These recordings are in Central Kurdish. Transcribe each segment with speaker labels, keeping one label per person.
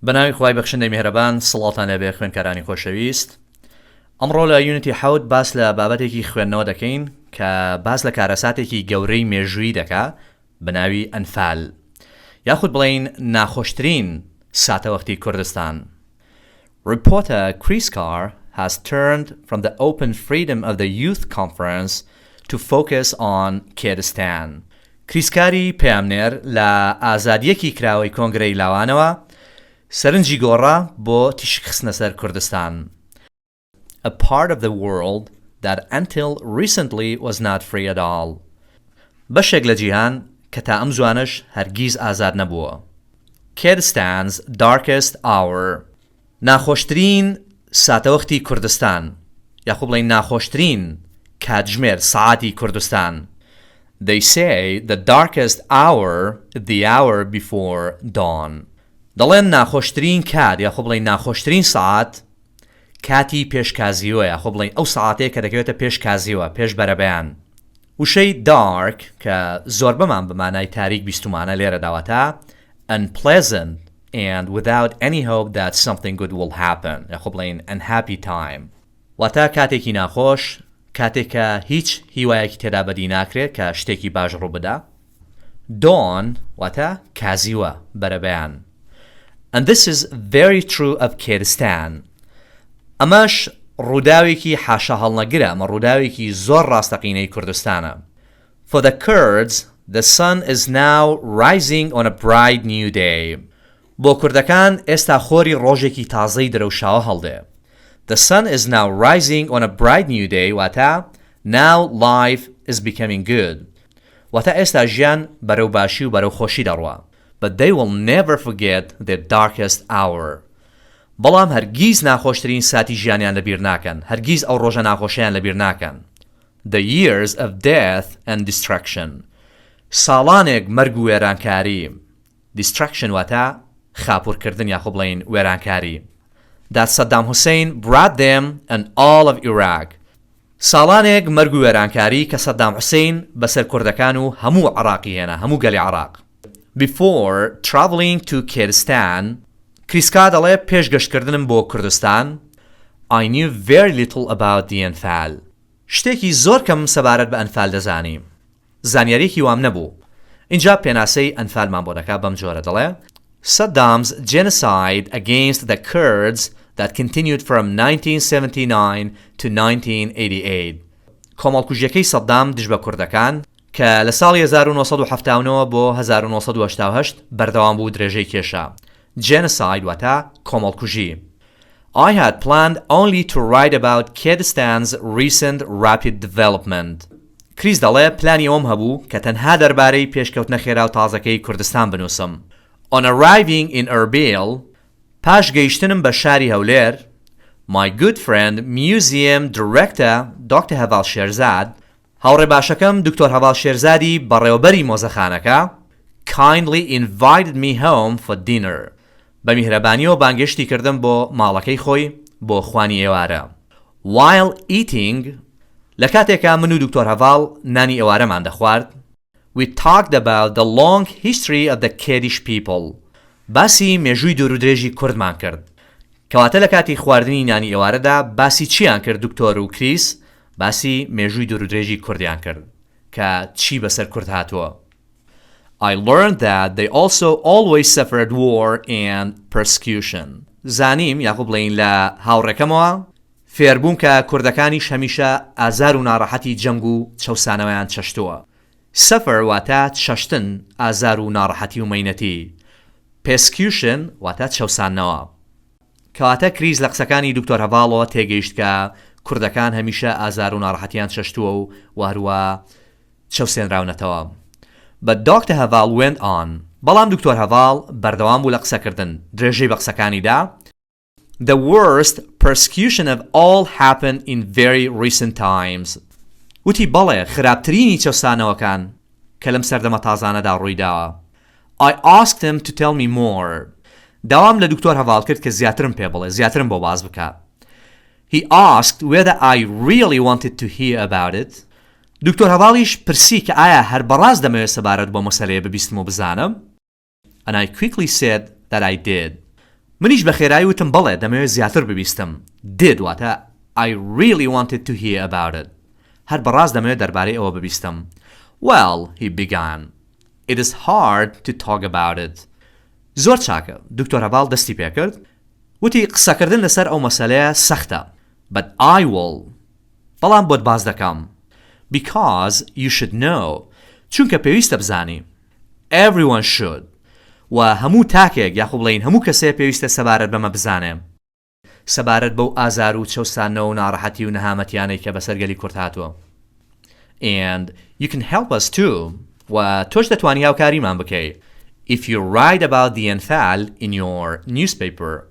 Speaker 1: بەناوی خوای بەخشندەی میهرەبان سڵاتان لەبێ خوێندکارانی خۆشەویست. ئەمڕۆ لە یونیتی حەوت باس لە بابەتێکی خوێندنەوە دەکەین کە باس لە کارەساتێکی گەورەی مێژوویی دەکا بەناوی ئەنفال یاخود بڵێین ناخۆشترین ساتەوەختی کوردستان. Reporter Chris Carr has turned from the open freedom of the youth conference to focus on Kurdistan. کریسکاری پەیامنێر لە ئازادیەکی کراوەی کۆنگرەی لاوانەوە سەرنجی گۆڕا بۆ تیشکخستنە سەر کوردستان. A part of the world that until recently was not free at all. بەشێک لە جیهان کە تا ئەم زوانش هەرگیز ئازاد نەبووە. Kurdistan's darkest hour. ناخۆشترین ساتەوەختی کوردستان یاخود بڵێین ناخۆشترین کاتژمێر ساعتی کوردستان. They say the darkest hour is the hour before dawn. دەڵێن ناخۆشترین کات یاخود بڵێین ناخۆشترین ساعت کاتی پێشکازیوە یاخود بڵێین ئەو ساعتەیە کە دەکەوێتە پێشکازیوە پێش بەرەبەیان. وشەی dark کە زۆر بەمان بمانای تاریک بیستومانە لێرە داوەتە unpleasant and without any hope that something good will happen یاخود بڵێین unhappy time. واتە کاتێکی ناخۆش کاتێکە هیچ هیوایەکی تێدا بەدی ناکرێت کە شتێکی باش ڕوو بدا. dawn واتە کازیوە بەرەبەیان. And this is very true of Kurdistan. ئەمەش ڕووداوێکی حاشا هەڵنەگرە ئەمە ڕووداوێکی زۆر ڕاستەقینەی کوردستانە. For the Kurds, the sun is now rising on a bright new day. بۆ کوردەکان ئێستا خۆری ڕۆژێکی تازەی درەوشاوە هەڵدێ. The sun is now rising on a bright new day واتە now life is becoming good. واتە ئێستا ژیان بەرەو باشی و بەرەو خۆشی دەڕوە. But they will never forget their darkest hour. بەڵام هەرگیز ناخۆشترین ساتی ژیانیان لەبیر ناکەن. هەرگیز ئەو ڕۆژە ناخۆشیان لەبیر ناکەن. The years of death and destruction. ساڵانێک مەرگ و وێرانکاری. Destruction واتە خاپوورکردن یاخۆ بڵێین وێرانکاری. That Saddam Hussein brought them and all of Iraq. ساڵانێک مەرگ و وێرانکاری کە سەدام حوسین بەسەر کوردەکان و هەموو عراقی هێنا هەموو گەلی عراق. Before traveling to Kurdistan, کریسکا دەڵێ پێشگەشتکردنم بۆ کوردستان I knew very little about the Anfal. شتێکی زۆر کەم سەبارەت بە ئەنفال دەزانیم. زانیاریەکی وام نەبوو. اینجا پێناسەی ئەنفالمان بۆ دەکا بەم جۆرە دەڵێ Saddam's genocide against the Kurds that continued from 1979 to 1988. کۆمەڵکوژیەکەی سەدام دژ بە کوردەکان کە لە ساڵی 1979 بۆ 1988 بەردەوام بوو درێژەی کێشە. Genocide واتە کۆمەڵکوژی. I had planned only to write about Kurdistan's recent rapid development. کریس دەڵێ پلانی ئەوم هەبوو کە تەنها دەربارەی پێشکەوتنە خێرا و تازەکەی کوردستان بنووسم. On arriving in Erbil, پاش گەیشتنم بە شاری هەولێر, my good friend museum director Dr. هەڤال شێرزاد هاوڕێ باشەکەم دکتۆر هەڤال شێرزادی بەڕێوەبەری مۆزەخانەکە kindly invited me home for dinner. بە میهرەبانیەوە بانگێشتی کردم بۆ ماڵەکەی خۆی بۆ خوانی ئێوارە. While eating, لە کاتێکا من و دکتۆر هەڤال نانی ئێوارەمان دەخوارد, we talked about the long history of the Kurdish people. باسی مێژووی دوور و درێژی کوردمان کرد. کەواتە لە کاتی خواردنی نانی ئێوارەدا باسی چیان کرد دکتۆر و کریس؟ باسی مێژووی دوور و درێژی کوردیان کرد کە چی بەسەر کورد هاتووە. I learned that they also always suffered war and persecution. زانیم یاخۆ بڵێین لە هاوڕێکەمەوە فێربووم کە کوردەکانیش هەمیشە ئازار و ناڕەحەتی جەنگ و چەوسانەوەیان چەشتووە. سەفەر واتە چەشتن ئازار و ناڕەحەتی و مەینەتی. persecution واتە چەوسانەوە. کەواتە کریز لە قسەکانی دکتۆر هەڤاڵەوە تێگەیشت کە کوردەکان هەمیشە ئازار و ناڕەحەتیان چەشتووە و هەروە چەوسێنراونەتەوە. But Dr. Haval went on. بەڵام دکتۆر هەڤاڵ بەردەوام بوو لە قسەکردن درێژەی بە قسەکانیدا. The worst persecution of all happened in very recent times. وتی بەڵێ خراپترینی چەوسانەوەکان کە لەم سەردەمە تازانەدا ڕوویداوە. I asked him to tell me more. داوام لە دکتۆر هەڤاڵ کرد کە زیاترم پێ بڵێ زیاترم بۆ باز بکات. He asked whether I really wanted to hear about it. دکتۆر هەڤاڵیش پرسی کە ئایا هەر بەڕاست دەمەوێت سەبارەت بۆ مەسەلەیە ببیستم و بزانم. And I quickly said that I did. منیش بە خێرایی وتم بەڵێ دەمەوێت زیاتر ببیستم. Did واتە I really wanted to hear about it. هەر بەڕاست دەمەوێت دەربارەی ئەوە ببیستم. Well, he began. It is hard to talk about it. زۆر چاکە. دکتۆر هەڤاڵ دەستی پێ کرد. وتی قسەکردن لەسەر ئەو مەسەلەیە سەختە. But I will. بەڵام بۆت باز دەکەم. Because you should know. چونکە پێویستە بزانی. Everyone should. و هەموو تاکێک یاخۆ بڵێین هەموو کەسێ پێویستە سەبارەت بەمە بزانێ. سەبارەت بەو ئازار و چەوسانەوە و ناڕەحەتی و نەهامەتیانەی کە بەسەرگەلی کورد هاتووە. And you can help us too. و تۆش دەتوانی هاوکاریمان بکەی. If you write about the Anfal in your newspaper.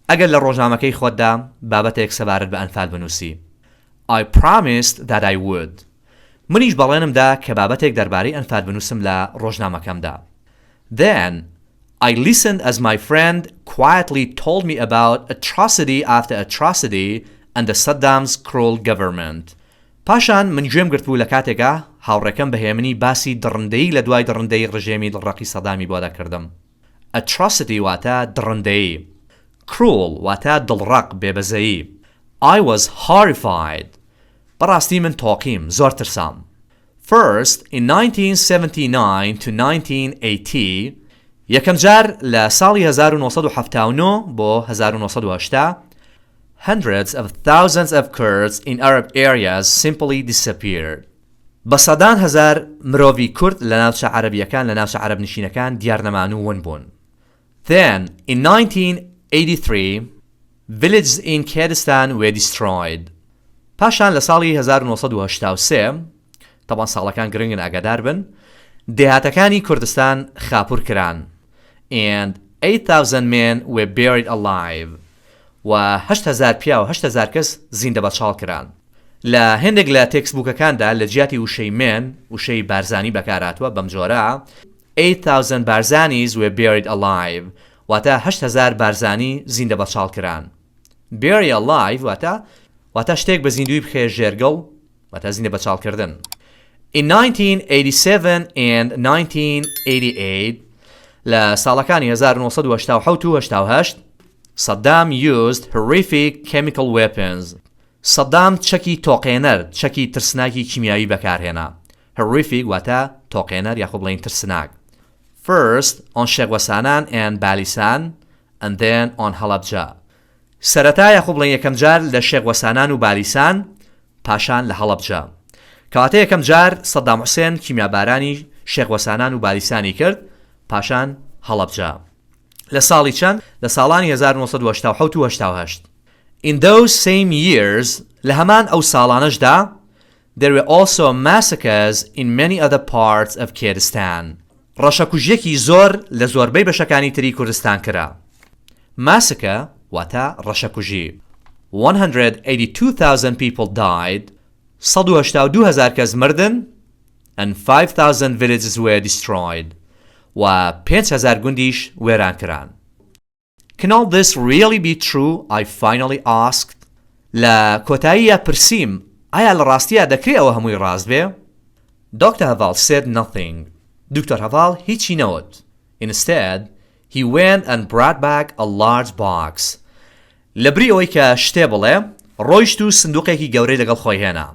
Speaker 1: ئەگەر لە ڕۆژنامەکەی خۆتدا بابەتێک سەبارەت بە ئەنفال بنووسی. I promised that I would. منیش بەڵێنمدا کە بابەتێک دەربارەی ئەنفال بنووسم لە ڕۆژنامەکەمدا. Then I listened as my friend quietly told me about atrocity after atrocity and the Saddam's cruel government. پاشان من گوێم گرت بوو لە کاتێکا هاوڕێکەم بەهێمنی باسی دڕندەی لە دوای دڕندەی ڕژێمی دڵڕەقی سەدامی بۆ دەکردم. Atrocity واتە دڕندەی. Cruel واتە دڵڕەق بێبەزەیی. I was horrified. بەڕاستی من تۆقیم زۆر ترسام. First, in 1979 to 1980, یەکەم جار لە ساڵی 1979 بۆ 1980 hundreds of thousands of Kurds in Arab areas simply disappeared. بە سەدان هەزار مرۆڤی کورد لە ناوچە عەرەبیەکان لە ناوچە عەرەب نشینەکان دیار نەمان و ون بوون. Then, in 1983, villages in Kurdistan were destroyed. پاشان لە ساڵی 1983 طبعا ساڵەکان گرنگن ئاگادار بن دێهاتەکانی کوردستان خاپوور کران. And 8,000 men were buried alive. و 8,000 پیا و 8,000 کەس زیندە بەچاڵ کران. لە هەندێک لە تێکسبوکەکاندا لە جیاتی وشەی من وشەی بارزانی بەکارهاتووە بەم جۆرە 8,000 Barzanis were buried alive. واتە 8,000 بارزانی زیندە بەچاڵ کران. Bury alive واتە شتێک بە زیندوی بخێ ژێرگەڵ واتە زیندە بەچاڵکردن. In 1987 and 1988 لە ساڵەکانی 1987 و 88 Saddam used horrific chemical weapons. Saddam چەکی تۆقێنەر چەکی ترسناکی کیمیایی بەکارهێنا. Horrific واتە تۆقێنەر یاخۆ بڵێن ترسناک. First on شێخوەسانان and بالیسان and then on Halabja. سەرەتا یاخۆ بڵێن یەکەم جار لە شێخوەسانان و بالیسان پاشان لە هەڵەبجە. کەواتە یەکەم جار سەدام حوسێن کیمیابارانی شێخوەسانان و بالیسانی کرد پاشان هەڵەبجە. لە ساڵی چەند؟ لە ساڵانی 1987 و 88. In those same years لە هەمان ئەو ساڵانەشدا there were also massacres in many other parts of Kurdistan. ڕەشەکوژیەکی زۆر لە زۆربەی بەشەکانی تری کوردستان کرا. Massacre واتە ڕەشەکوژی. 182,000 people died. 182,000 کەس مردن and 5,000 villages were destroyed. و 5,000 گوندیش وێران کران. Can all this really be true? I finally asked. لە کۆتاییە پرسیم ئایا لە ڕاستیە دەکرێت ئەوە هەمووی ڕاست بێ؟ Dr. Anfal said nothing. دکتۆر هەڤاڵ هیچی نەوت. Instead, he went and brought back a large box. لەبری ئەوەی کە شتێ بڵێ ڕۆیشت و سندوقێکی گەورەی لەگەڵ خۆی هێنا.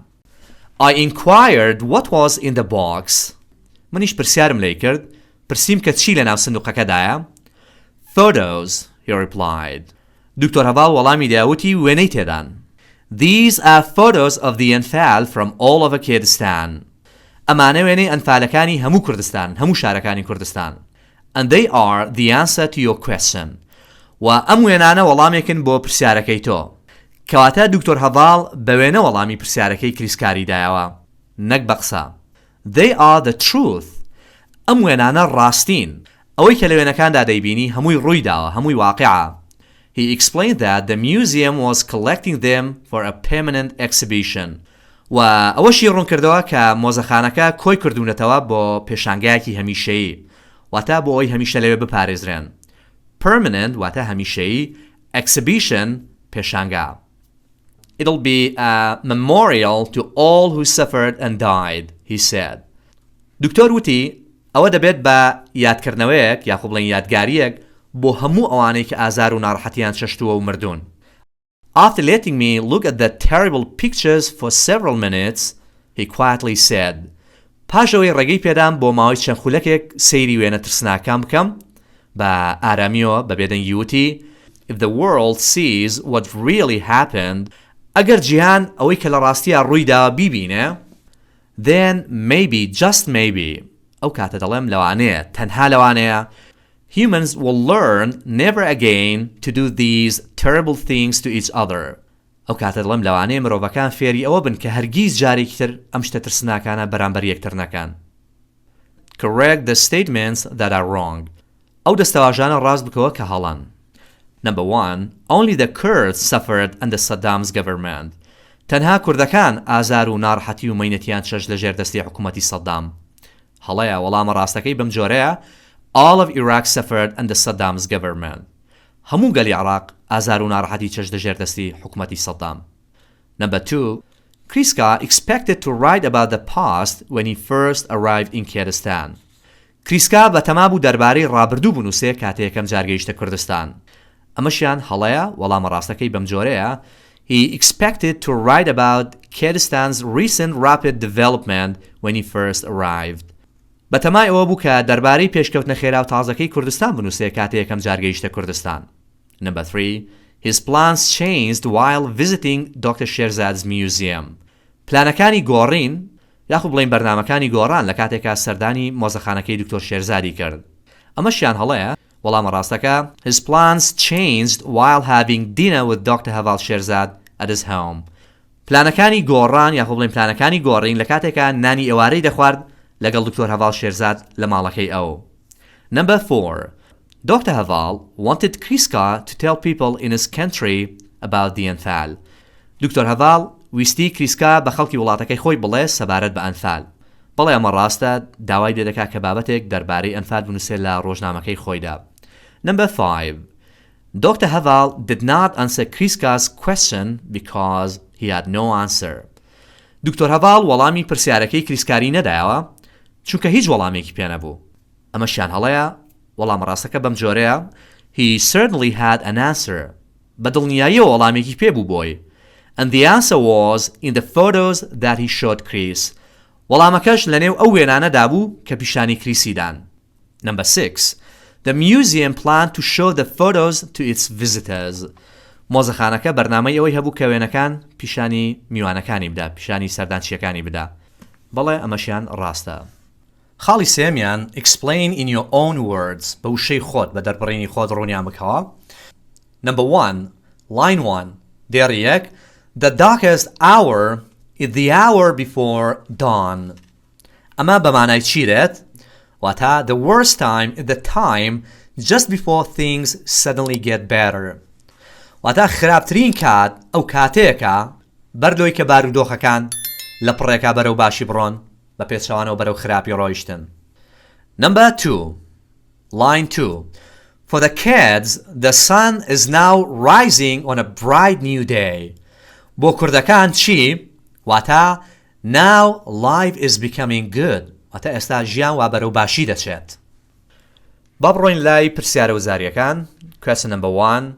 Speaker 1: I inquired what was in the box. منیش پرسیارم لێ کرد پرسیم کە چی لە ناو سندوقەکەدایە. Photos, he replied. دکتۆر هەڤاڵ وەڵامی داوتی وێنەی تێدان. These are photos of the Anfal from all over Kurdistan. ئەمانە وێنەی ئەنفالەکانی هەموو کوردستان هەموو شارەکانی کوردستان. And they are the answer to your question. و ئەم وێنانە وەڵامێکن بۆ پرسیارەکەی تۆ. کەواتە دکتۆر هەڤاڵ بە وێنە وەڵامی پرسیارەکەی کریسکاری دایەوە نەک بە قسە. They are the truth. ئەم وێنانە ڕاستین. ئەوەی کە لە وێنەکاندا دەیبینی هەمووی ڕوویداوە هەمووی واقعە. He explained that the museum was collecting them for a permanent exhibition. و ئەوەشی ڕوون کردەوە کە مۆزەخانەکە کۆی کردوونەتەوە بۆ پێشانگایەکی هەمیشەیی واتە بۆ ئەوی هەمیشە لەوێ بپارێزرێن. Permanent واتە هەمیشەیی exhibition پێشانگا. It'll be a memorial to all who suffered and died, he said. دکتۆر وتی ئەوە دەبێت بە یادکردنەوەیەک یاخۆ بڵێن یادگاریەک بۆ هەموو ئەوانەی کە ئازار و ناڕەحەتیان چەشتووە و مردوون. After letting me look at the terrible pictures for several minutes, he quietly said, پاشەوەی ڕێگەی پێدام بۆ ماوەی چەند خولەکێک سەیری وێنە ترسناکان بکەم بە ئارامیەوە بە بێدەنگی وتی If the world sees what really happened, ئەگەر جیهان ئەوەی کە لە ڕاستیە ڕوویدا بیبینێ, then maybe, just maybe, ئەو کاتە دەڵێم لەوانەیە, تەنها لەوانەیە, humans will learn never again to do these terrible things to each other. ئەو کاتە دەڵێم لەوانەیە مرۆڤەکان فێری ئەوە بن کە هەرگیز جارێکی تر ئەم شتە ترسناکانە بەرامبەر یەکتر نەکەن. Correct the statements that are wrong. ئەو دەستەواژانە ڕاست بکەوە کە هەڵەن. Number 1. Only the Kurds suffered under Saddam's government. تەنها کوردەکان ئازار و ناڕەحەتی و مەینەتیان چەش لە ژێر دەستی حکوومەتی سەدام. هەڵەیە وەڵامە ڕاستەکەی بەم جۆرەیە All of Iraq suffered under Saddam's government. هەموو گەلی عراق ئازار و ناڕەحەتی چەش لە ژێر دەستی حکوومەتی سەدام. Number 2. Kriska expected to write about the past when he first arrived in Kurdistan. کریسکا بەتەما بوو دەربارەی ڕابردوو بنووسێ کاتێ یەکەم جار گەیشتە کوردستان. ئەمەشیان هەڵەیە وەڵامە ڕاستەکەی بەم جۆرەیە He expected to write about Kurdistan's recent rapid development when he first arrived. بەتەمای ئەوە بوو کە دەربارەی پێشکەوتنە خێرا و تازەکەی کوردستان بنووسێ کاتێ یەکەم جار گەیشتە کوردستان. Number 3. His plans changed while visiting Dr. Sherzad's museum. پلانەکانی گۆڕین یاخو بڵین بەرنامەکانی گۆڕان لە کاتێکا سەردانی مۆزەخانەکەی دکتۆر شێرزادی کرد. ئەمەشیان هەڵەیە وەڵامە ڕاستەکە His plans changed while having dinner with Dr. Anfal Sherzad at his home. پلانەکانی گۆڕان یاخو بڵین پلانەکانی گۆڕین لە کاتێکا نانی ئێوارەی دەخوارد لەگەڵ دکتۆر هەڤال شێرزاد لە ماڵەکەی ئەو. Number 4. Dr. Anfal wanted Kriska to tell people in his country about the Anfal. دکتۆر هەڤال ویستی کریسکا بە خەڵکی وڵاتەکەی خۆی بڵێ سەبارەت بە ئەنفال. بەڵێ ئەمە ڕاستە داوای دەکات کە بابەتێک دەربارەی ئەنفال بنووسێت لە ڕۆژنامەکەی خۆیدا. Number 5. Dr. Anfal did not answer Kriska's question because he had no answer. دکتۆر هەڤال وەڵامی پرسیارەکەی کریسکاری نەدایەوە چونکە هیچ وەڵامێکی پێ نەبوو. ئەمەشیان هەڵەیە وەڵامە ڕاستەکە بەم جۆرەیە He certainly had an answer. بەدڵنیاییەوە وەڵامێکی پێ بوو بۆی. And the answer was in the photos that he showed Chris. وەڵامەکەش لەنێو ئەو وێنانەدا بوو کە پیشانی کریسیدان. Number 6. The museum planned to show the photos to its visitors. مۆزەخانەکە بەرنامەی ئەوەی هەبوو کە وێنەکان پیشانی میوانەکانی بدا، پیشانی سەردانچیەکانی بدا. بەڵێ ئەمەشیان ڕاستە. خاڵی سێمیان explain in your own words بە وشەی خۆت بە دەربڕینی خۆت ڕوونیان بکەوە. Number 1. Line 1. دێڕی یەک The darkest hour is the hour before dawn. ئەمە بەمانای چی دێت؟ واتە the worst time is the time just before things suddenly get better. واتە خراپترین کات ئەو کاتەیەکە بەردۆی کە بارودۆخەکان لە پڕێکا بەرەو باشی بڕۆن بە پێچەوانەوە بەرەو خراپی ڕۆیشتن. Number 2. Line 2. For the Kurds, the sun is now rising on a bright new day. بۆ کوردەکان چی؟ واتە now life is becoming good. واتە ئێستا ژیان وا بەرەو باشی دەچێت. با بڕۆین لای پرسیارە وزاریەکان. Question number 1.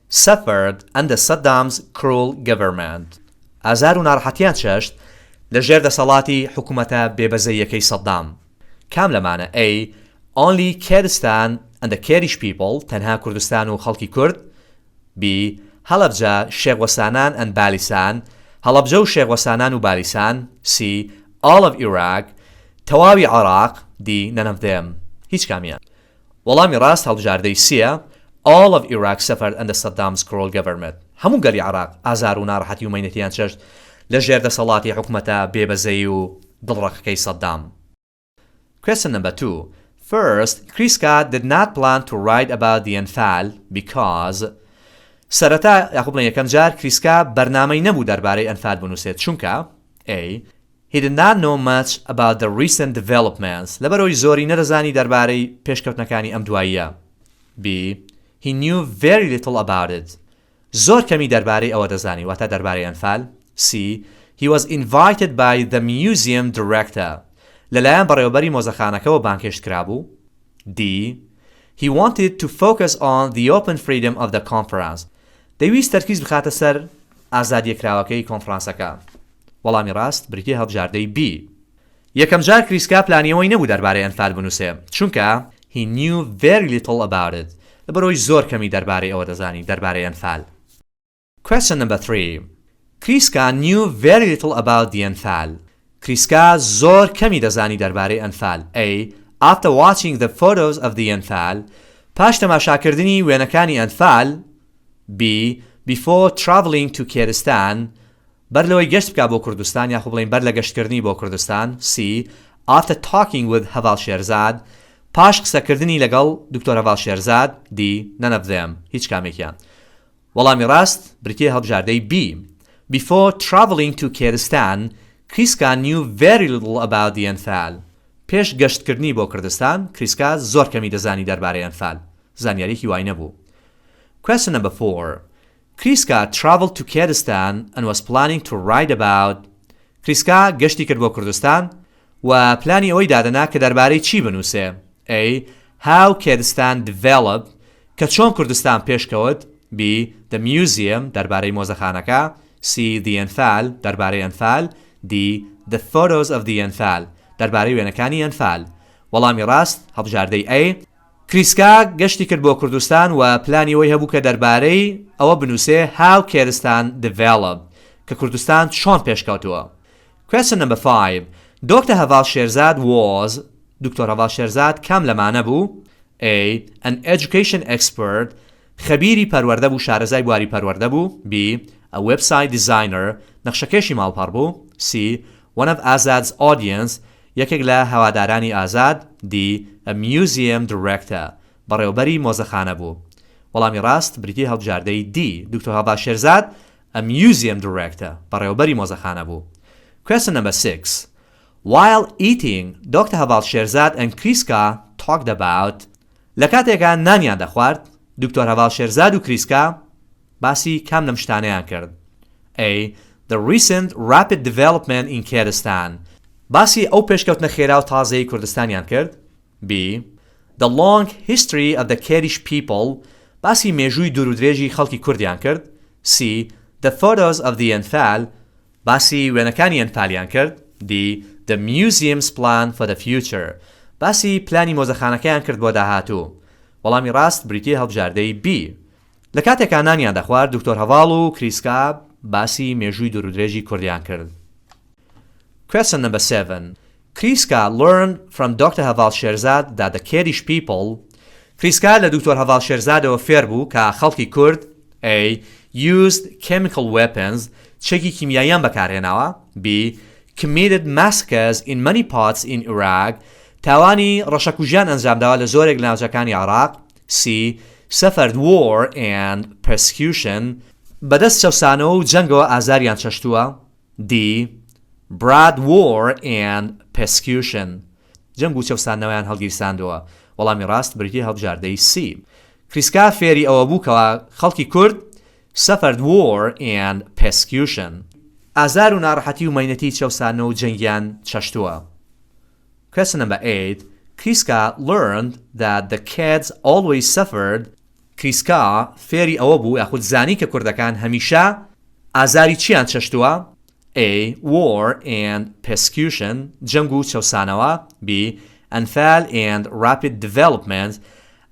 Speaker 1: Suffered under Saddam's cruel government. ئازار و ناڕەحەتیان چەشت لە ژێر دەسەڵاتی حکوومەتە بێبەزەیەکەی سەدام. کام لەمانە A. Only Kurdistan and the Kurdish people تەنها کوردستان و خەڵکی کورد. B. هەڵەبجە شێخوەسانان and بالیسان هەڵەبجە و شێخوەسانان و بالیسان. C. All of Iraq تەواوی عراق. D. None of them هیچ کامیان. وەڵامی ڕاست هەڵبژاردەی سیە All of Iraq suffered under Saddam's cruel government. هەموو گەلی عراق ئازار و ناڕەحەتی و مەینەتیان چەشت لە ژێر دەسەڵاتی حکوومەتە بێبەزەی و دڵڕەقەکەی سەدام. Question number 2. First, Kriska did not plan to write about the Anfal because سەرەتا یاخوب لە یەکەم جار کریسکا بەرنامەی نەبوو دەربارەی ئەنفال بنووسێت چونکە A. He did not know much about the recent developments لەبەرەوەی زۆری نەدەزانی دەربارەی پێشکەوتنەکانی ئەم دواییە. B. He knew very little about it. زۆر کەمی دەربارەی ئەوە دەزانی واتە دەربارەی ئەنفال. C. He was invited by the museum director. لەلایەن بەڕێوەبەری مۆزەخانەکەەوە بانکێشت کرابوو. D. He wanted to focus on the open freedom of the conference. دەویست تەرکیز بخاتە سەر ئازادیەکراوەکەی کۆنفرانسەکە. وەڵامی ڕاست بریتیە هەڵبژاردەی B. یەکەم جار کریسکا پلانیەوەی نەبوو دەربارەی ئەنفال بنووسێ چونکە he knew very little about it. لەبەرەوەی زۆر کەمی دەربارەی ئەوە دەزانی دەربارەی ئەنفال. Question number 3. کریسکا knew very little about the Anfal. کریسکا زۆر کەمی دەزانی دەربارەی ئەنفال. A. After watching the photos of the Anfal, پاش تەماشاکردنی وێنەکانی ئەنفال. B. Before traveling to Kurdistan, بەر لەوەی گەشت بکا بۆ کوردستان یاخۆ بڵێن بەر لە گەشتکردنی بۆ کوردستان. C. After talking with هەڤاڵ شێرزاد, پاش قسەکردنی لەگەڵ دکتۆر هەڤاڵ شێرزاد. D. None of them. هیچ کامێکیان. وەڵامی ڕاست بریتیە هەڵبژاردەی B. Before traveling to Kurdistan, کریسکا knew very little about the Anfal. پێش گەشتکردنی بۆ کوردستان کریسکا زۆر کەمی دەزانی دەربارەی ئەنفال. زانیاریکی وای نەبوو. Question number 4. کریسکا traveled to Kurdistan and was planning to write about. کریسکا گەشتی کرد بۆ کوردستان و پلانی ئەوەی دادەنا کە دەربارەی چی بنووسێ. A. How Kurdistan developed, کە چۆن کوردستان پێشکەوت. B. The museum, دەربارەی مۆزەخانەکە. C. The Anfal, دەربارەی ئەنفال. D. The photos of the Anfal, دەربارەی وێنەکانی ئەنفال. وەڵامی ڕاست هەڵبژاردەی A. کریسکا گەشتی کرد بۆ کوردستان و پلانی ئەوەی هەبوو کە دەربارەی ئەوە بنووسێ How Kurdistan developed, کە کوردستان چۆن پێشکەوتووە. Question number 5. Dr. هەڤاڵ شێرزاد was. دکتۆر هەڤاڵ شێرزاد کام لەمانە بوو. A. An education expert, خەبیری پەروەردە بوو شارەزای بواری پەروەردە بوو. B. A website designer, نەخشەکێشی ماڵپەڕ بوو. C. One of Azad's audience, یەکێک لە هەوادارانی ئازاد. D. A museum director, بەڕێوەبەری مۆزەخانە بوو. وەڵامی ڕاست بریتیە هەڵبژاردەی D. دکتۆر هەڤاڵ شێرزاد a museum director, بەڕێوەبەری مۆزەخانە بوو. Question number 6. While eating, Dr. هەڤاڵ شێرزاد and کریسکا talked about. لە کاتێکە نانیان دەخوارد دکتۆر هەڤاڵ شێرزاد و کریسکا باسی کام لەم شتانەیان کرد. A. The recent rapid development in Kurdistan, باسی ئەو پێشکەوتنە خێرا و تازەی کوردستانیان کرد. B. The long history of the Kurdish people, باسی مێژووی دوور و درێژی خەڵکی کوردیان کرد. C. The photos of the Anfal, باسی وێنەکانی ئەنفالیان کرد. D. The museum's plan for the future, باسی پلانی مۆزەخانەکەیان کرد بۆ داهاتوو. وەڵامی ڕاست بریتیە هەڵبژاردەی B. لە کاتێکە نانیان دەخوارد دکتۆر هەڤاڵ و کریسکا باسی مێژووی دوور و درێژی کوردیان کرد. Question number 7. کریسکا learned from Dr. هەڤاڵ شێرزاد that the Kurdish people. کریسکا لە دکتۆر هەڤاڵ شێرزادەوە فێر بوو کە خەڵکی کورد. A. Used chemical weapons, چەکی کیمیاییان بەکارهێناوە. B. Committed massacres in many parts in Iraq, تاوانی ڕەشەکوژیان ئەنجامداوە لە زۆرێک لە ناوچەکانی عێراق. C. Suffered war and persecution, بەدەست چەوسانەوە و جەنگەوە ئازاریان چەشتووە. D. Brought war and persecution, جەنگ و چەوسانەوەیان هەڵگیرساندووە. وەڵامی ڕاست بریتیە هەڵبژاردەی C. کریسکا فێری ئەوە بوو کەوا خەڵکی کورد suffered war and persecution, ئازار و ناڕەحەتی و مەینەتی چەوسانەوە و جەنگیان چەشتووە. Question number 8. کریسکا learned that the Kurds always suffered. کریسکا فێری ئەوە بوو یاخود زانی کە کوردەکان هەمیشە ئازاری چیان چەشتووە. A. War and persecution, جەنگ و چەوسانەوە. B. Anfal and rapid development,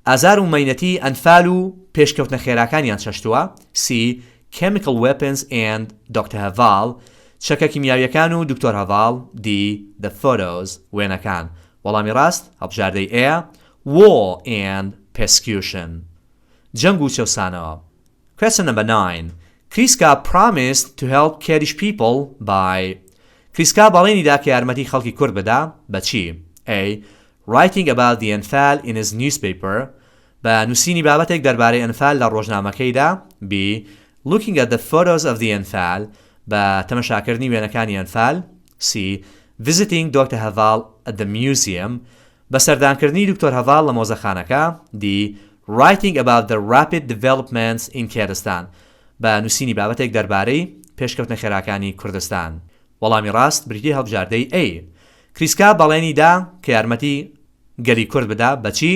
Speaker 1: ئازار و مەینەتی ئەنفال و پێشکەوتنە خێراکانیان چەشتووە. C. Chemical weapons and Dr. هەڤاڵ, چەکە کیمیاویەکان و دکتۆر هەڤاڵ. D. The photos, وێنەکان. وەڵامی ڕاست هەڵبژاردەی A. War and persecution, جەنگ و چەوسانەوە. Question number 9. کریسکا promised to help Kurdish people by. کریسکا بەڵێنی دا کە یارمەتی خەڵکی کورد بدا بەچی. A. Writing about the Anfal in his newspaper, بە نووسینی بابەتێک دەربارەی ئەنفال لە ڕۆژنامەکەیدا. B. Looking at the photos of the Anfal, بە تەمەشاکردنی وێنەکانی ئەنفال. C. Visiting Dr. هەڤاڵ at the museum, بە سەردانکردنی دکتۆر هەڤاڵ لە مۆزەخانەکە. D. Writing about the rapid developments in Kurdistan, بە نووسینی بابەتێک دەربارەی پێشکەوتنە خێراکانی کوردستان. وەڵامی ڕاست بریتیە هەڵبژاردەی A. کریسکا بەڵێنی دا کە یارمەتی گەلی کورد بدا بەچی؟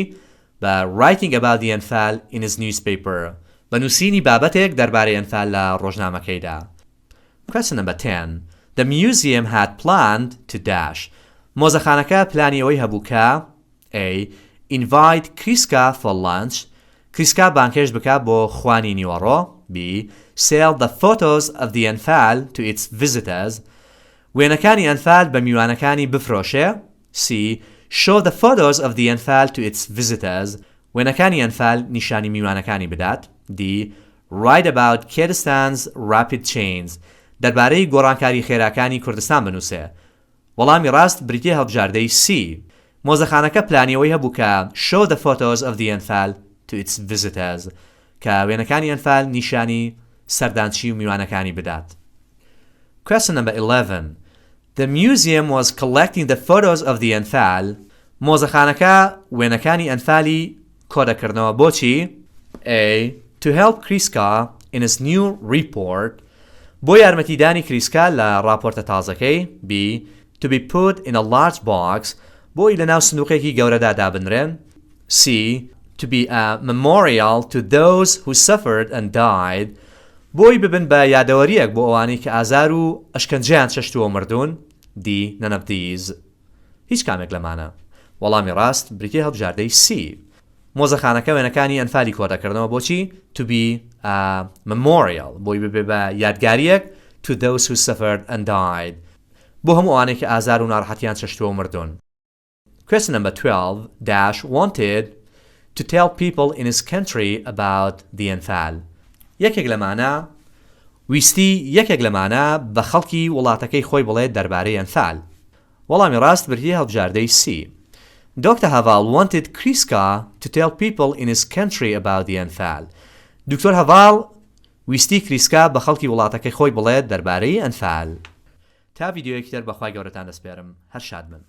Speaker 1: بە writing about the Anfal in his newspaper بە نووسینی بابەتێک دەربارەی ئەنفال لە ڕۆژنامەکەیدا. Question number 10. The museum had planned to dash. مۆزەخانەکە پلانی ئەوەی هەبوو کە A. Invite کریسکا for lunch. کریسکا بانکێش بکات بۆ خوانی نیوەڕۆ. B. Sell the photos of the Anfal to its visitors. وێنەکانی ئەنفال بە میوانەکانی بفرۆشێ. C. Show the photos of the Anfal to its visitors. وێنەکانی ئەنفال نیشانی میوانەکانی بدات. D. Write about Kurdistan's rapid change. دەربارەی گۆڕانکاری خێراکانی کوردستان بنووسێ. وەڵامی ڕاست بریتیە هەڵبژاردەی C. مۆزەخانەکە پلانیەوەی هەبوو کە show the photos of the Anfal to its visitors کە وێنەکانی ئەنفال نیشانی سەردانچی و میوانەکانی بدات. Question number 11. The museum was collecting the photos of the Anfal. مۆزەخانەکە وێنەکانی ئەنفالی کۆدەکردنەوە بۆچی؟ A. To help Kriska in his new report. بۆ یارمەتیدانی کریسکا لە راپۆرتە تازەکەی. B. To be put in a large box. بۆی لە ناو سندوقێکی گەورەدا دابنرێن. C. To be a memorial to those who suffered and died. بۆی ببن بە یادەوەریەک بۆ ئەوانی کە ئازار و ئەشکەنجیان چەشتووە مردوون. D. None of these. هیچ کامێک لەمانە. وەڵامی ڕاست بریتیە هەڵبژاردەی C. مۆزەخانەکە وێنەکانی ئەنفالی کۆدەکردنەوە بۆچی؟ To be a memorial. بۆی ببێ بە یادگاریەک to those who suffered and died. بۆ هەموو ئەوانەی کە ئازار و ناڕەحەتیان چەشتووە مردوون. Question number 12. Dash wanted to tell people in his country about the Anfal. یەکێک لەمانە ویستی یەکێک لەمانە بە خەڵکی وڵاتەکەی خۆی بڵێت دەربارەی ئەنفال. وەڵامی ڕاست بریتیە هەڵبژاردەی C. Dr. Haval wanted Kriska to tell people in his country about the Anfal. دکتۆر هەڤاڵ ویستی کریسکا بە خەڵکی وڵاتەکەی خۆی بڵێت دەربارەی ئەنفال. تا ڤیدیۆیەکی تر بەخوای گەورەتان دەسپێرم. هەر شادبن.